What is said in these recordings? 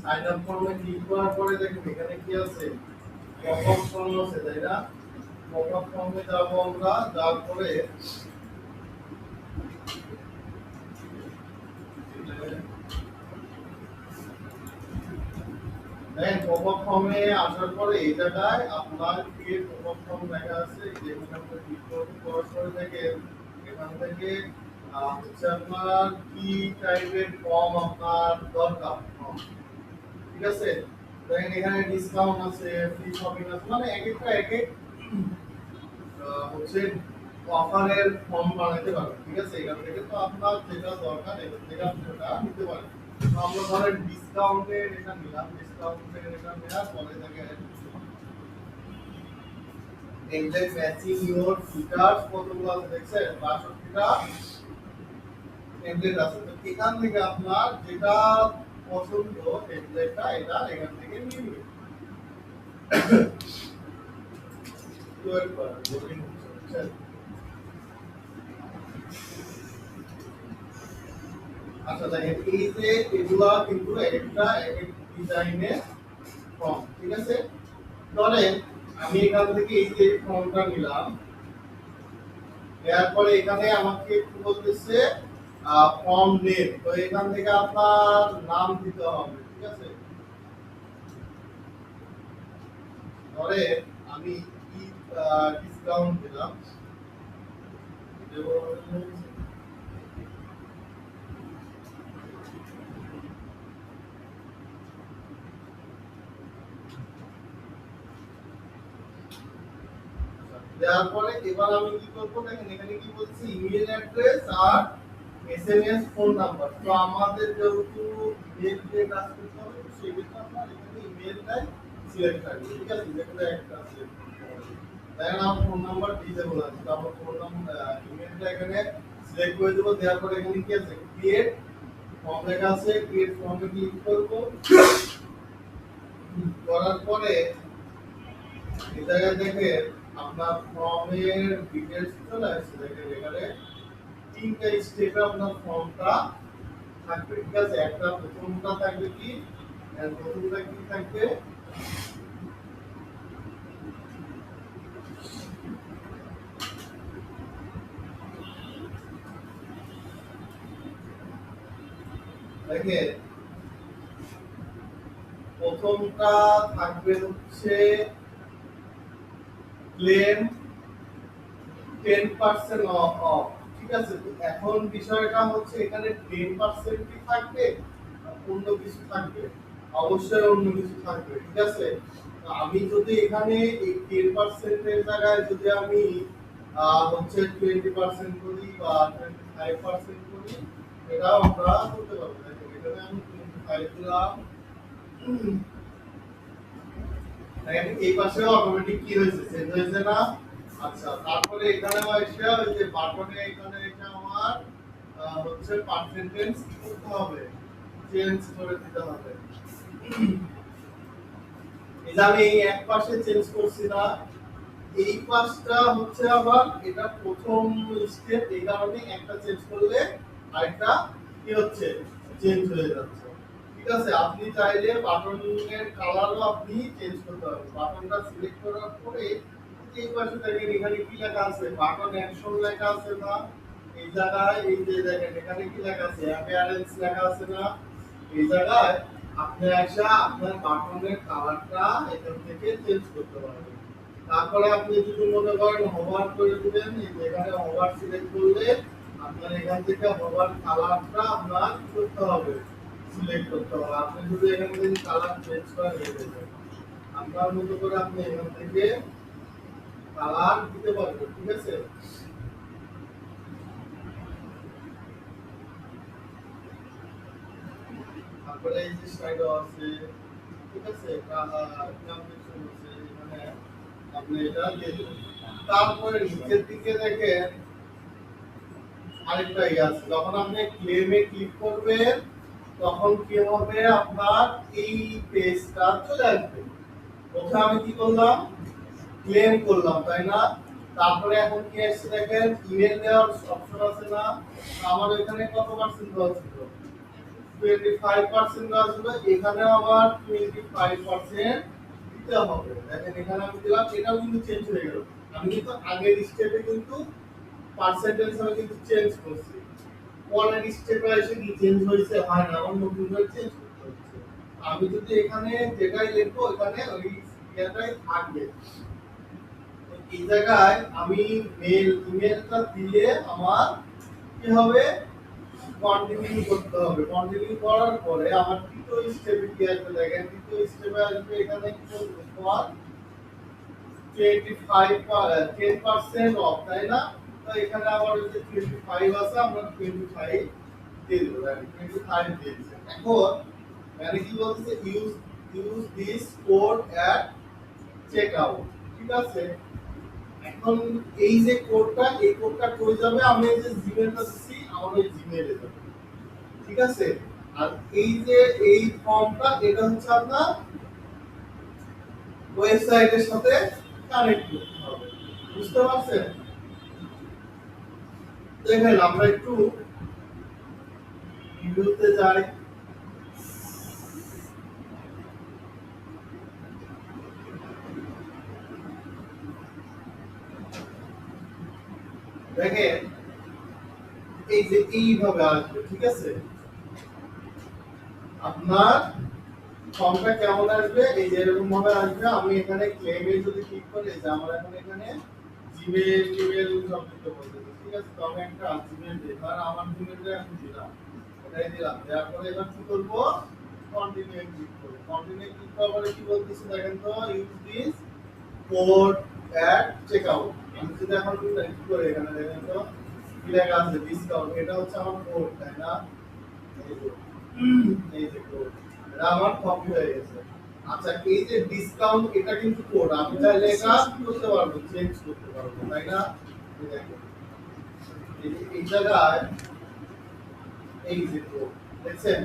Sign up ফর্মে click করার পরে দেখুন এখানে কি আছে, পপআপ ফর্ম আছে তাই না? পপআপ ফর্মে যাব আমরা, যাওয়ার পরে দেখেন পপআপ ফর্মে আসার পরে এই জায়গায় আপনার ক্রিয়েট পপআপ ফর্ম লেখা আছে, যেখানে আপনি ক্লিক করার পরে দেখেন এখান থেকে হচ্ছে আপনার কি টাইপের ফর্ম আপনার দরকার, ঠিক আছে? দেখেন এখানে ডিসকাউন্ট আছে, ফ্রি শপিং আছে, মানে এক একটা এক এক হচ্ছে অফারের ফর্ম বানাতে পারবেন, ঠিক আছে? এখান থেকে তো আপনার যেটা দরকার এখান থেকে আপনি ওটা নিতে পারেন। তো আমরা ধরেন ডিসকাউন্টের এটা নিলাম, ডিসকাউন্টের এটা নেওয়ার পরে দেখেন এক্সাক্ট ম্যাচিং ইওর ফিচার্স কতগুলো আছে দেখছেন, 62টা টেমপ্লেট আছে। তো এখান থেকে আপনার যেটা পছন্দ টেমপ্লেটটা এটা এখান থেকে নিয়ে নেবেন। লোড করা লোডিং হচ্ছে, বুঝছেন? আচ্ছা দেখেন এই যে এগুলা কিন্তু একটা এক এক ডিজাইনের ফর্ম, ঠিক আছে? ধরেন আমি এখান থেকে এই যে ফর্মটা নিলাম, এরপরে এখানে আমাকে কি বলতেছে ফর্ম নেম, তো এখান থেকে আপনার নাম দিতে হবে, ঠিক আছে? ধরে আমি কি ডিসকাউন্ট দিলাম, দেওয়ার পরে এবার আমি কি করব, দেখেন এখানে কি বলছি ইমেল অ্যাড্রেস আর এসএমএস ফোন নাম্বার। তো আমাদের যেহেতু ইমেল দিয়ে কাজ করতে হবে তো সেক্ষেত্রে আপনার এখানে ইমেলটাই সিলেক্ট থাকবে, ঠিক আছে? যেটা একটা সিলেক্ট করতে হবে, তাই না? আমার ফোন নাম্বার ডিসেবল আছে, তো আমার ফোন নাম্বার ইমেলটা এখানে সিলেক্ট করে দেবো। দেওয়ার পরে এখানে কি আছে ক্রিয়েট ফর্ম লেখা আছে, ক্রিয়েট ফর্মে ক্লিক করব। করার পরে এই জায়গায় দেখেন আপনার ফর্মের ডিটেইলস চলে আসছে, দেখেন এখানে তিনটা স্টেপে আপনার ফর্মটা থাকবে, ঠিক আছে? একটা প্রথমটা থাকবে কি, প্রথমটা কি থাকবে, দেখেন প্রথমটা থাকবে হচ্ছে ক্লেম 10% অফ, ঠিক আছে? তো এখন বিষয়টা হচ্ছে এখানে 10% কি থাকবে, অন্য কিছু থাকবে, অবশ্যই অন্য কিছু থাকবে, ঠিক আছে? তো আমি যদি এখানে এই 10% এর জায়গায় যদি আমি হচ্ছে 20% করি বা 25% করি, এটাও আমরা করতে পারবো। দেখেন এখানে আমি 25 দিলাম, দেখেন এই পাশেও অটোমেটিক কি হয়েছে, চেঞ্জ হয়েছে না? আচ্ছা তারপরে এখানে এসে ওই যে বাটনে এখানে এটা আমার হচ্ছে পার্সেন্টেজ কি করতে হবে, চেঞ্জ করে দিতে হবে। এই যে আমি এই এক পাশে চেঞ্জ করছি না, এই পাশটা হচ্ছে আবার এটা প্রথম স্টেপ, এই কারণে একটা চেঞ্জ করলে আরেকটা কি হচ্ছে চেঞ্জ হয়ে যাচ্ছে, ঠিক আছে? আপনি চাইলে বাটনের কালারও আপনি চেঞ্জ করতে পারবেন। বাটনটা সিলেক্ট করার পরে এই পাশে দেখেন এখানে কি লেখা আছে, বাটন অ্যাকশন লেখা আছে না? এই জায়গায় এই যে দেখেন এখানে কি লেখা আছে, অ্যাপিয়ারেন্স লেখা আছে না? এই জায়গায় আপনি আসা আপনার বাটনের কালারটা এখান থেকে চেঞ্জ করতে পারবেন। তারপরে আপনি যদি মনে করেন হোভার করে দিবেন, এই যে এখানে হোভার সিলেক্ট করলে আপনার এখান থেকে হোভার কালারটা আপনার কি করতে হবে, সিলেক্ট করতে হবে। আপনি যদি এখান থেকে কালার চেঞ্জ করে নিয়ে যাবেন, আপনার মতো করে আপনি এখান থেকে কালার দিতে পারবেন, ঠিক আছে? তারপরে এই যে স্লাইড আছে, ঠিক আছে? ট্রানজিশন আছে, এখানে আপনি এটা দিয়ে দিবেন। তারপরে নিচের দিকে দেখেন আরেকটা ইয়ে আছে, যখন আপনি ক্লেমে ক্লিক করবেন তখন কি হবে, আপনার এই পেজটা চলে আসবে। প্রথমে আমি কি করলাম, ক্লেম করলাম, তাই না? তারপরে এখন কি আসছে দেখেন ইমেল দেওয়ার অপশন আছে না? আমার এখানে কত পার্সেন্ট দেওয়া ছিল, 25% আসবে, এখানে আবার 25% দিতে হবে। দেখেন এখানে আমি দিলাম, এটাও কিন্তু চেঞ্জ হয়ে গেল। আমি কিন্তু আগের স্টেপে কিন্তু পার্সেন্টেজ আমি কিন্তু চেঞ্জ করছি, পরের স্টেপে এসে কি চেঞ্জ হয়েছে হয় না, আমার নতুন করে চেঞ্জ করতে হচ্ছে। আমি যদি এখানে যেটাই লিখবো এখানে ওই ইয়েটাই থাকবে। তো এই জায়গায় আমি মেল ইমেলটা দিলে আমার কি হবে, কন্টিনিউ করতে হবে। কন্টিনিউ করার পরে আমার তৃতীয় স্টেপে কি আসবে, দেখেন তৃতীয় স্টেপে আসবে এখানে কি বলবে তোমার 10% অফ, তাই না? তো এখানে আবার ওই যে 25 আছে, আমরা 25 দিয়ে দেবো, দেখেন 25 দিয়ে দিচ্ছি। এখন মানে কি বলতেছে, use this code at check out, ঠিক আছে? এখন এই যে কোডটা, এই কোডটা কই যাবে, আমি এই যে জিমেলটা দিছি আমার ওই জিমেলে যাবে, ঠিক আছে? আর এই যে এই ফর্মটা, এটা হচ্ছে আপনার ওয়েবসাইটের সাথে কানেক্ট করতে হবে, বুঝতে পারছেন? দেখেন আমরা একটু ভিডিওতে যাই। দেখেন এই যে এইভাবে আসবে, ঠিক আছে? আপনার ফর্মটা কেমন আসবে, এই যে এরকম ভাবে আসবে। আমি এখানে ক্লেমে যদি ক্লিক করি, যে আমার এখন এখানে জিমেল টিমেল সব দিতে বলতেছে, ঠিক আছে? তো আমি একটা জিমেল দিই, কারণ আমার জিমেলটা এখন দিলাম, এটাই দিলাম। দেওয়ার পরে এবার কি করবো, কন্টিনিউ ক্লিক করব। কন্টিনিউ ক্লিক করার পরে কি বলতেছে দেখেন তো, use this code at checkout. আমি যদি এখন কি করে এখানে দেখেন তো কি লেখা আছে, ডিসকাউন্ট, এটা হচ্ছে আমার কোড, তাই না? এই যে কোড, এটা আমার কপি হয়ে গেছে। আচ্ছা এই যে ডিসকাউন্ট, এটা কিন্তু কোড, আমি চাইলে এটা কি করতে পারবো, চেঞ্জ করতে পারবো, তাই না? এই দেখেন এই জায়গায় এই যে কোড দেখছেন,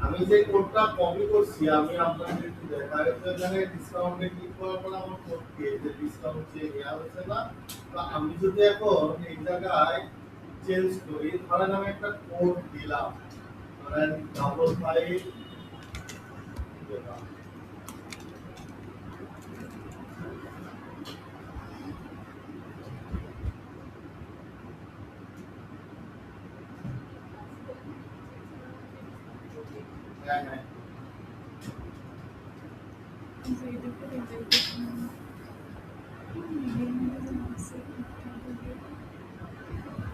আমি যে কোডটা কপি করছি, আমি আপনাদের একটু দেখাই। তো এখানে ডিসকাউন্টে ক্লিক করার পর আমার কোড কি, এই যে ডিসকাউন্ট যে নেওয়া হচ্ছে না, তো আমি যদি এখন এই জায়গায় চেঞ্জ করি, ধরেন আমি একটা কোড দিলাম, ধরেন 55 দিলাম। হ্যাঁ হ্যাঁ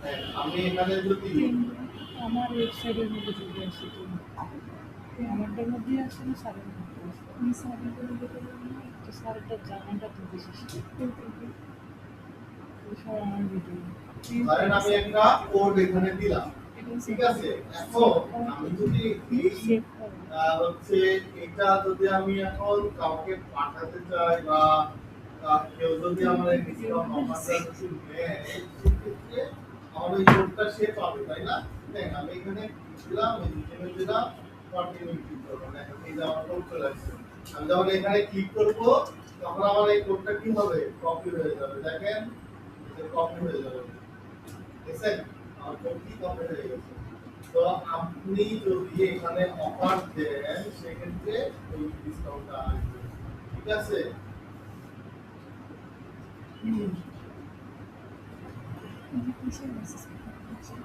হ্যাঁ, আমি এখানে যদি আমার ওয়েবসাইটের মধ্যে যদি আসে তো আমারটার মধ্যে আসে না, স্যারের মধ্যে আসে। আমি স্যারের মধ্যে তো স্যারেরটা জানাটা তো বিশেষ সব আমার ভিডিও ধরেন আমি একটা কোড এখানে দিলাম, ঠিক আছে? এখন আমি যদি এই সেভ করো। হচ্ছে এটা যদি আমি এখন কাউকে পাঠাতে চাই, বা কেউ যদি আমার এই ডিসকাউন্ট অফারটা যদি নেয়, সেক্ষেত্রে আমার ওই কোডটা সে পাবে, তাই না? দেখেন আমি এখানে দিলাম, ওই জিমেল দিলাম, কন্টিনিউ ক্লিক করবো, দেখেন এই যে আমার কোড চলে আসছে। আমি যখন এখানে ক্লিক করবো, তখন আমার এই কোডটা কি হবে, কপি হয়ে যাবে। দেখেন কপি হয়ে যাবে, দেখছেন আমার কোড কি কপি হয়ে গেছে। তো আপনি যদি এখানে অফার দেন, সেক্ষেত্রে ওই ডিসকাউন্টটা আসবে, ঠিক আছে? কিসের মেসেজ করছে?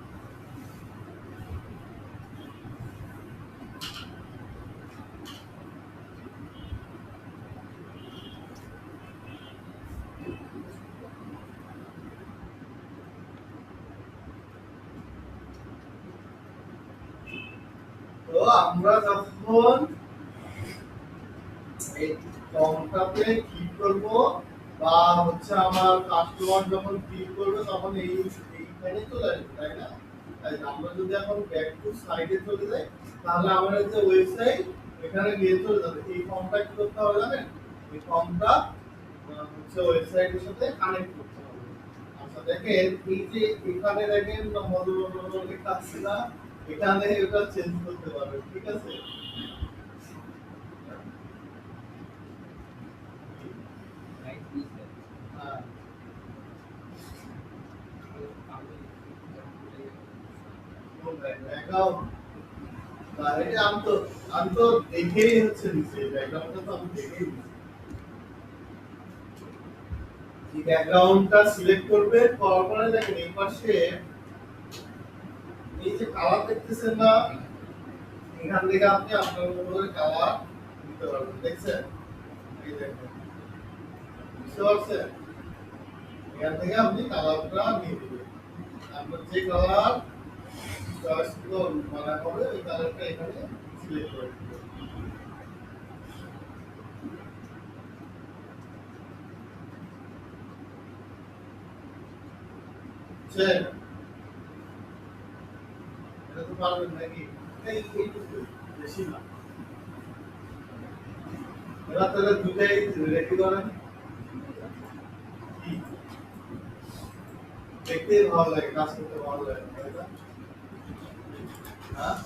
তো আমরা যখন এই ফর্মটাতে ক্লিক করব, বা হচ্ছে আমার কাস্টমার যখন ক্লিক করবে, তখন এইখানে চলে আসবে, তাই না? তাই আমরা যদি এখন ব্যাক টু সাইডে চলে যাই, তাহলে আমাদের যে ওয়েবসাইট, এখানে গিয়ে চলে যাবে। এই ফর্মটা কি করতে হবে জানেন, এই ফর্মটা হচ্ছে ওয়েবসাইটের সাথে কানেক্ট করতে হবে। আচ্ছা দেখেন এই যে এখানে দেখেন মডেল লেখা আছে না, এখানে এটা চেঞ্জ করতে পারবেন, ঠিক আছে? হ্যাঁ কোন ব্যাংক? দেখাও না, এটা আমি তো দেখেই হচ্ছে নিচে ব্যাকগ্রাউন্ডটা তো আমি দেখেই নিচে এই ব্যাকগ্রাউন্ডটা সিলেক্ট করবে করার পরে দেখেন এই পাশে এই যে কালার দেখতেছেন না এখান থেকে আপনি আপনার মতো করে কালার দিতে পারবেন দেখছেন এই দেখেন বুঝতে পারছেন এখান থেকে আপনি কালারটা নিয়ে দিবেন আপনার যে কালার চয়েস মানে হবে ওই কালারটা এখানে সিলেক্ট করে দিবেন বুঝছেন এটা তো পারবেন নাকি এইটুকু বেশি না এবার তাহলে দুটাই রেখে দেবেন কি দেখতে ভালো লাগে কাজ করতে ভালো লাগে তাই না হ্যাঁ